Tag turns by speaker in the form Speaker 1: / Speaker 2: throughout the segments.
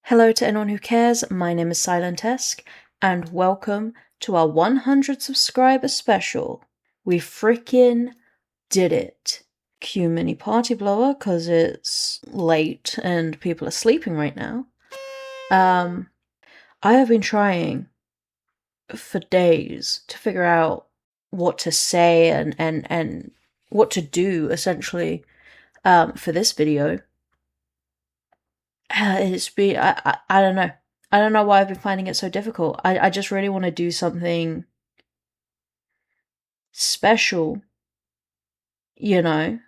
Speaker 1: Hello to anyone who cares, my name is Silentesque, and welcome to our 100 subscriber special. We freaking did it. Cue mini party blower, cause it's late and people are sleeping right now. I have been trying for days to figure out what to say and what to do, essentially, for this video. It's been, I don't know. I don't know why I've been finding it so difficult. I just really want to do something special, to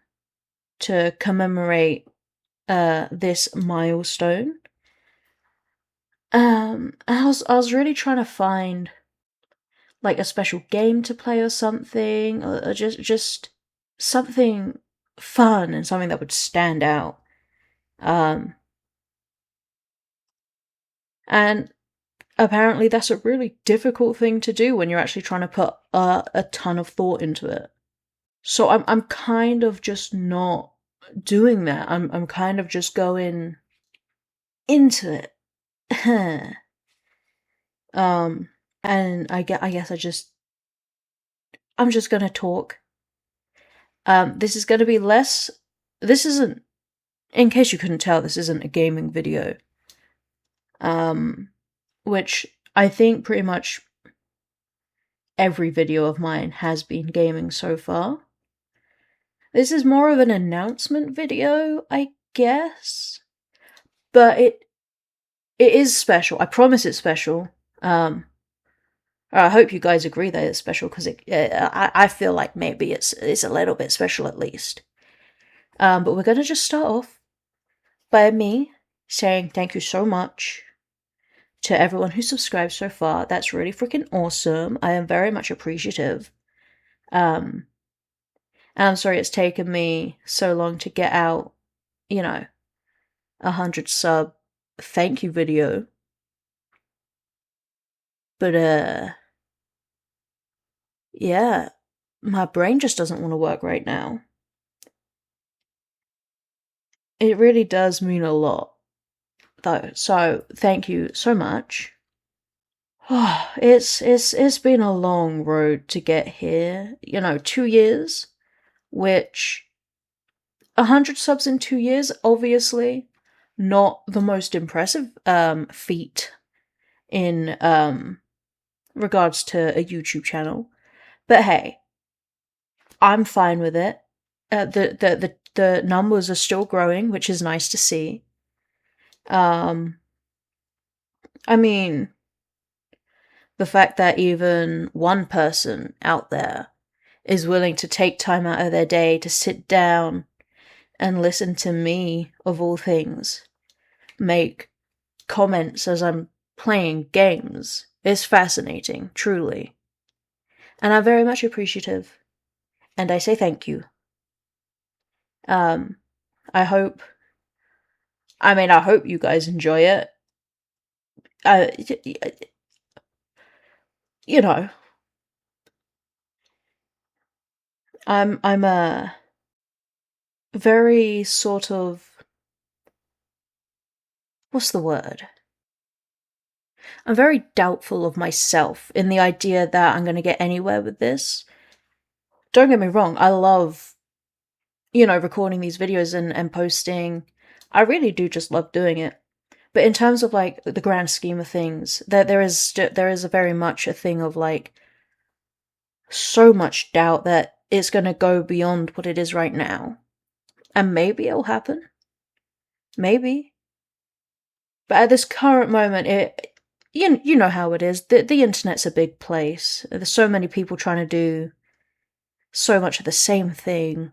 Speaker 1: commemorate this milestone. I was really trying to find like a special game to play or something, or just something fun and something that would stand out. And apparently that's a really difficult thing to do when you're actually trying to put a ton of thought into it. So I'm kind of just not doing that. I'm kind of just going into it. And I guess I'm just gonna talk. This is gonna be less. This isn't, in case you couldn't tell, this isn't a gaming video. Which I think pretty much every video of mine has been gaming so far. This is more of an announcement video, I guess. But it is special. I promise it's special. I hope you guys agree that it's special, because I feel like maybe it's a little bit special at least. But we're gonna just start off by me saying thank you so much to everyone who subscribed so far. That's really freaking awesome. I am very much appreciative. And I'm sorry it's taken me so long to get out, 100 sub thank you video. But, yeah, my brain just doesn't want to work right now. It really does mean a lot, though, so thank you so much. It's been a long road to get here, 2 years, which 100 subs in 2 years, obviously not the most impressive feat in regards to a YouTube channel, but hey, I'm fine with it. The numbers are still growing, which is nice to see. I mean, the fact that even one person out there is willing to take time out of their day to sit down and listen to me, of all things, make comments as I'm playing games is fascinating, truly. And I'm very much appreciative, and I say thank you. I hope you guys enjoy it. I'm a very sort of, what's the word? I'm very doubtful of myself in the idea that I'm going to get anywhere with this. Don't get me wrong, I love, recording these videos and posting. I really do just love doing it. But in terms of, like, the grand scheme of things, there is a very much a thing of, like, so much doubt that it's going to go beyond what it is right now. And maybe it'll happen. Maybe. But at this current moment, you know how it is. The internet's a big place. There's so many people trying to do so much of the same thing.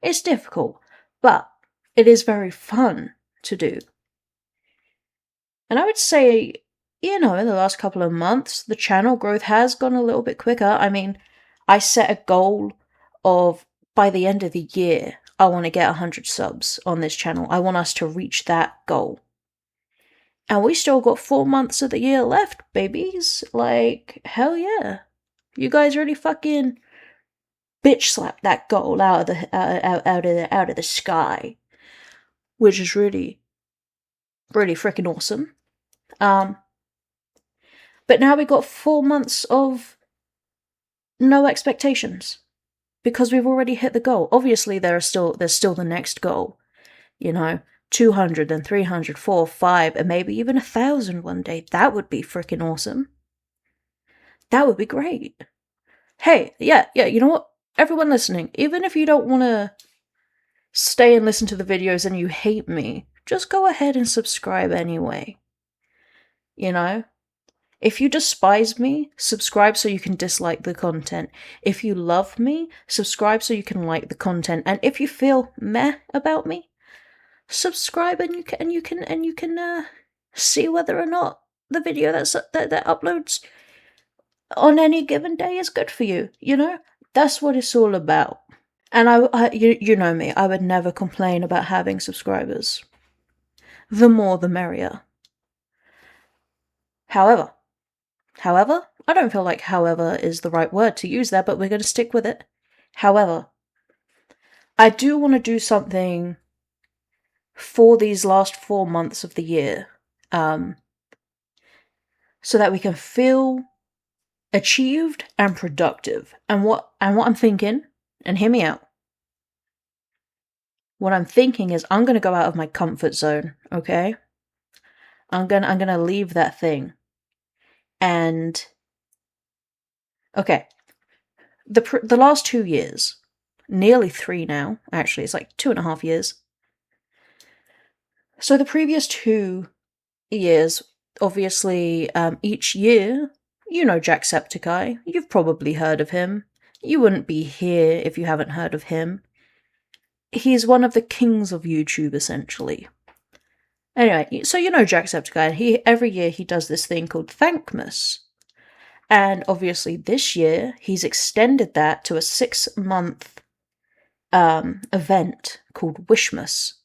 Speaker 1: It's difficult, but it is very fun to do. And I would say, in the last couple of months, the channel growth has gone a little bit quicker. I mean, I set a goal of, by the end of the year, I want to get 100 subs on this channel. I want us to reach that goal. And we still got 4 months of the year left, babies. Like, hell yeah. You guys really fucking bitch slap that goal out of the sky, which is really, really freaking awesome. But now we got 4 months of no expectations because we've already hit the goal. Obviously, there's still the next goal, 200 and 300, 4, 5, and maybe even 1,000 one day. That would be freaking awesome. That would be great. Hey, yeah, you know what? Everyone listening, even if you don't want to stay and listen to the videos and you hate me, just go ahead and subscribe anyway. If you despise me, subscribe so you can dislike the content. If you love me, subscribe so you can like the content. And if you feel meh about me, subscribe and you can see whether or not the video that uploads on any given day is good for you. That's what it's all about. And you know me, I would never complain about having subscribers. The more the merrier. However, I don't feel like however is the right word to use there, but we're going to stick with it. However, I do want to do something for these last 4 months of the year, so that we can feel achieved and productive. And what I'm thinking, and hear me out. What I'm thinking is I'm going to go out of my comfort zone, okay? I'm going to leave that thing. And okay, the last 2 years, nearly 3 now, actually, it's like 2.5 years. So the previous 2 years, obviously, each year, Jacksepticeye, you've probably heard of him. You wouldn't be here if you haven't heard of him. He's one of the kings of YouTube, essentially. Anyway, so Jacksepticeye, and every year he does this thing called Thankmas. And obviously this year, he's extended that to a 6-month event called Wishmas.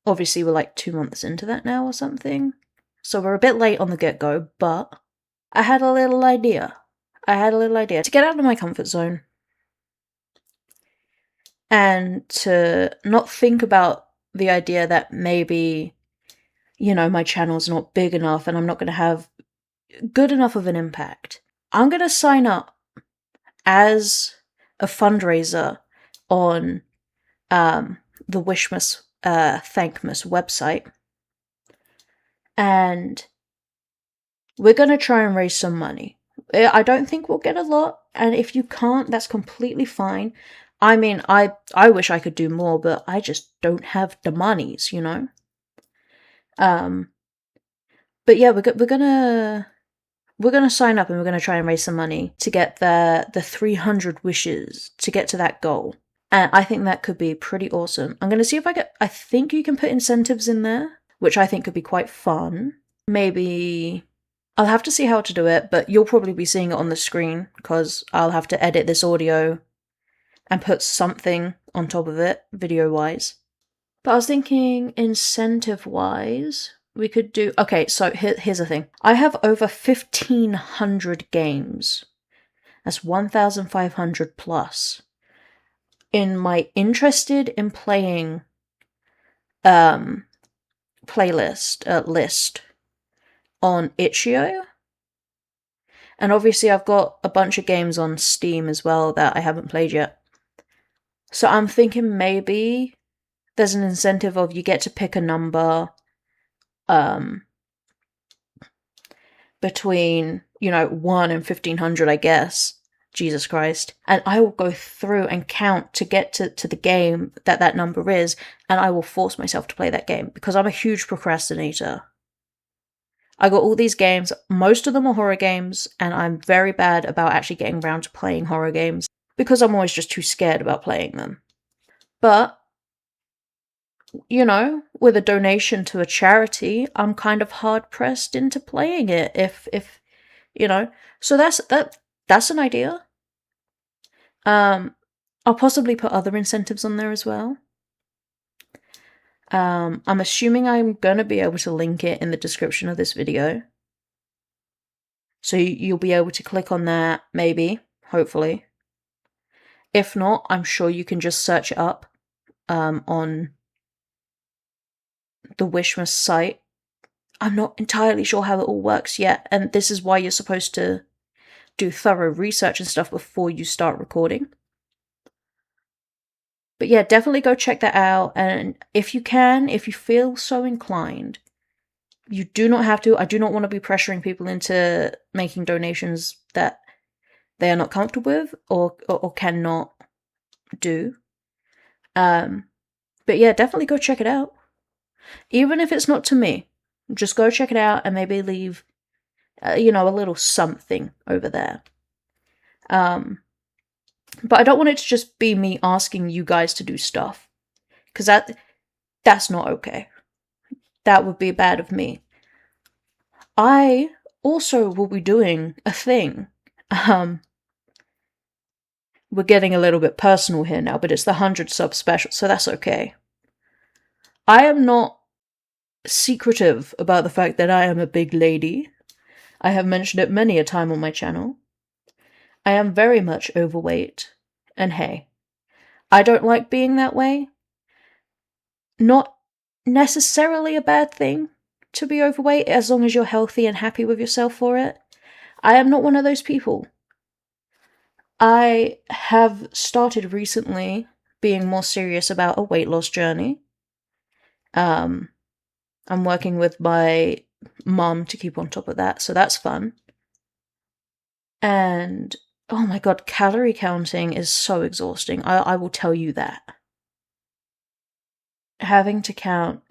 Speaker 1: Obviously we're like 2 months into that now or something. So we're a bit late on the get-go, but I had a little idea. To get out of my comfort zone. And to not think about the idea that maybe, my channel's not big enough and I'm not going to have good enough of an impact. I'm going to sign up as a fundraiser on the Wishmas Thankmas website. And we're going to try and raise some money. I don't think we'll get a lot. And if you can't, that's completely fine. I mean, I wish I could do more, but I just don't have the monies, But yeah, we're gonna sign up and we're gonna try and raise some money to get the 300 wishes to get to that goal. And I think that could be pretty awesome. I'm gonna see if I think you can put incentives in there, which I think could be quite fun. Maybe I'll have to see how to do it, but you'll probably be seeing it on the screen because I'll have to edit this audio and put something on top of it, video-wise. But I was thinking, incentive-wise, we could do... Okay, so here's the thing. I have over 1,500 games. That's 1,500 plus. In my interested in playing playlist list on Itch.io. And obviously I've got a bunch of games on Steam as well that I haven't played yet. So I'm thinking maybe there's an incentive of you get to pick a number between, 1 and 1,500, I guess. Jesus Christ. And I will go through and count to get to the game that number is, and I will force myself to play that game because I'm a huge procrastinator. I got all these games, most of them are horror games, and I'm very bad about actually getting around to playing horror games because I'm always just too scared about playing them. But, with a donation to a charity, I'm kind of hard-pressed into playing it if So that's an idea. I'll possibly put other incentives on there as well. I'm assuming I'm going to be able to link it in the description of this video. So you'll be able to click on that, maybe. hopefully. If not, I'm sure you can just search it up on the Wishmas site. I'm not entirely sure how it all works yet, and this is why you're supposed to do thorough research and stuff before you start recording. But yeah, definitely go check that out, and if you feel so inclined, you do not have to. I do not want to be pressuring people into making donations that they are not comfortable with or cannot do. But yeah, definitely go check it out. Even if it's not to me, just go check it out and maybe leave, a little something over there. But I don't want it to just be me asking you guys to do stuff, because that's not okay. That would be bad of me. I also will be doing a thing. We're getting a little bit personal here now, but it's the 100 sub special, so that's okay. I am not secretive about the fact that I am a big lady. I have mentioned it many a time on my channel. I am very much overweight, and hey, I don't like being that way. Not necessarily a bad thing to be overweight, as long as you're healthy and happy with yourself for it. I am not one of those people. I have started recently being more serious about a weight loss journey. I'm working with my mum to keep on top of that, so that's fun. And oh my god, calorie counting is so exhausting. I will tell you that. Having to count.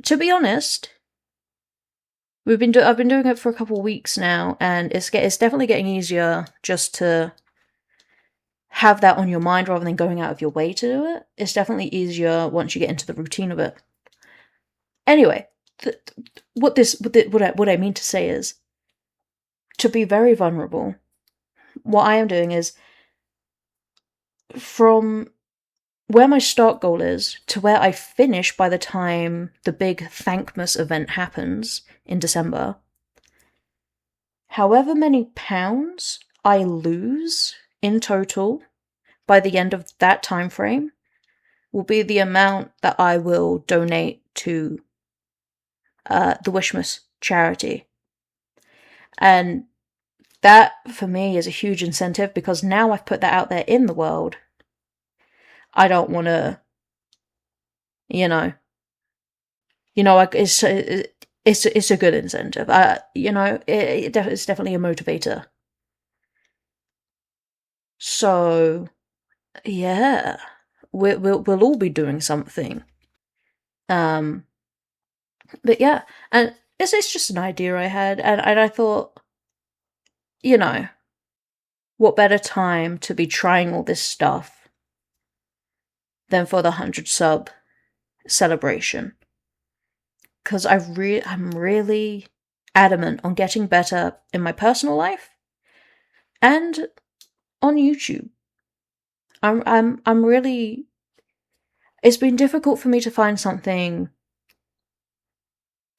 Speaker 1: To be honest, I've been doing it for a couple of weeks now, and it's definitely getting easier just to have that on your mind rather than going out of your way to do it. It's definitely easier once you get into the routine of it. Anyway, what I mean to say is, to be very vulnerable, what I am doing is, from where my start goal is to where I finish by the time the big Thankmas event happens in December, however many pounds I lose in total by the end of that time frame will be the amount that I will donate to the Wishmas charity. And that, for me, is a huge incentive, because now I've put that out there in the world. I don't want to, it's a good incentive. It's definitely a motivator. So, yeah, we'll all be doing something. But yeah, and it's just an idea I had, and I thought, what better time to be trying all this stuff than for the 100 sub celebration? Because I'm really adamant on getting better in my personal life and on YouTube. I'm really. It's been difficult for me to find something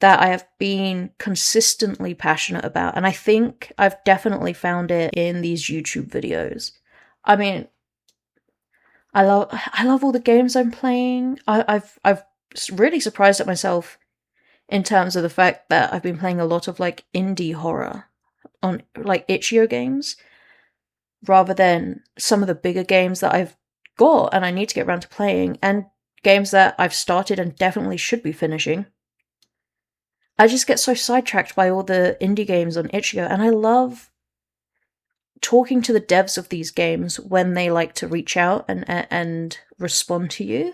Speaker 1: that I have been consistently passionate about, and I think I've definitely found it in these YouTube videos. I mean, I love all the games I'm playing. I've really surprised at myself in terms of the fact that I've been playing a lot of like indie horror on like itch.io games, rather than some of the bigger games that I've got and I need to get around to playing, and games that I've started and definitely should be finishing. I just get so sidetracked by all the indie games on itch.io, and I love talking to the devs of these games when they like to reach out and respond to you.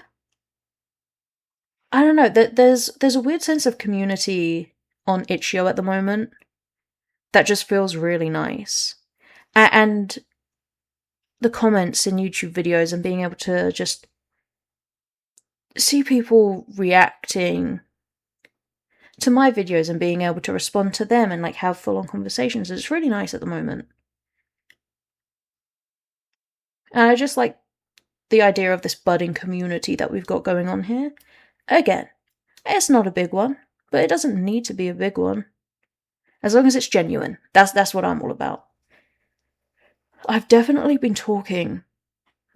Speaker 1: I don't know, there's a weird sense of community on itch.io at the moment that just feels really nice. And the comments in YouTube videos and being able to just see people reacting to my videos and being able to respond to them and like have full-on conversations, it's really nice at the moment. And I just like the idea of this budding community that we've got going on here. Again, it's not a big one, but it doesn't need to be a big one. As long as it's genuine. That's what I'm all about. I've definitely been talking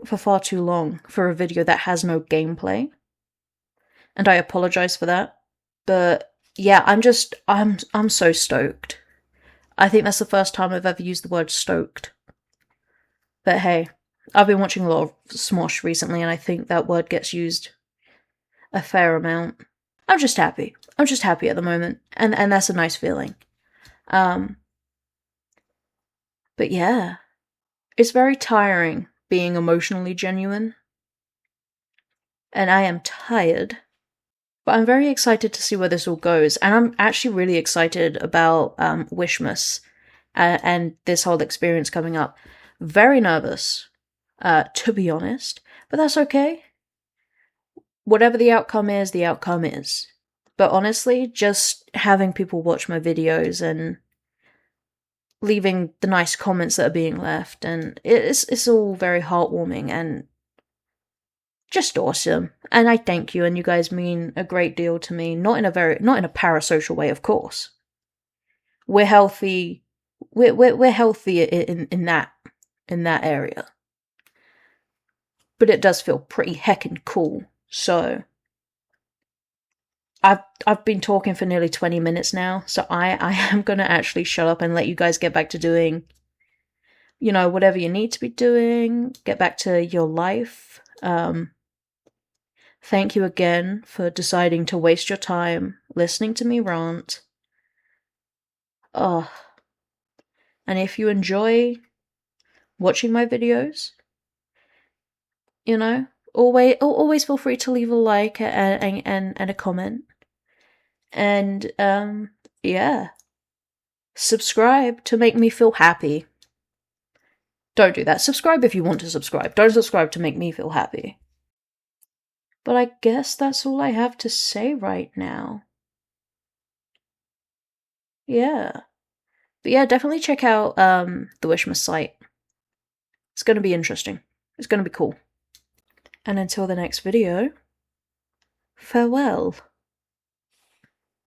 Speaker 1: for far too long for a video that has no gameplay, and I apologize for that. But yeah, I'm so stoked. I think that's the first time I've ever used the word stoked. But hey, I've been watching a lot of Smosh recently, and I think that word gets used a fair amount. I'm just happy. I'm just happy at the moment, and that's a nice feeling. But yeah, it's very tiring being emotionally genuine, and I am tired. But I'm very excited to see where this all goes, and I'm actually really excited about Wishmas and this whole experience coming up. Very nervous, to be honest, but that's okay. Whatever the outcome is, the outcome is. But honestly, just having people watch my videos and leaving the nice comments that are being left, and it's all very heartwarming and just awesome. And I thank you, and you guys mean a great deal to me. Not in a parasocial way, of course. We're healthy. We're healthy in that area. But it does feel pretty heckin' cool. So I've been talking for nearly 20 minutes now, so I am gonna actually shut up and let you guys get back to doing, whatever you need to be doing. Get back to your life. Thank you again for deciding to waste your time listening to me rant. Oh, and if you enjoy watching my videos, always feel free to leave a like and a comment. And yeah, subscribe to make me feel happy. Don't do that. Subscribe if you want to subscribe. Don't subscribe to make me feel happy. But I guess that's all I have to say right now. Yeah. But yeah, definitely check out the Wishmas site. It's gonna be interesting. It's gonna be cool. And until the next video, farewell.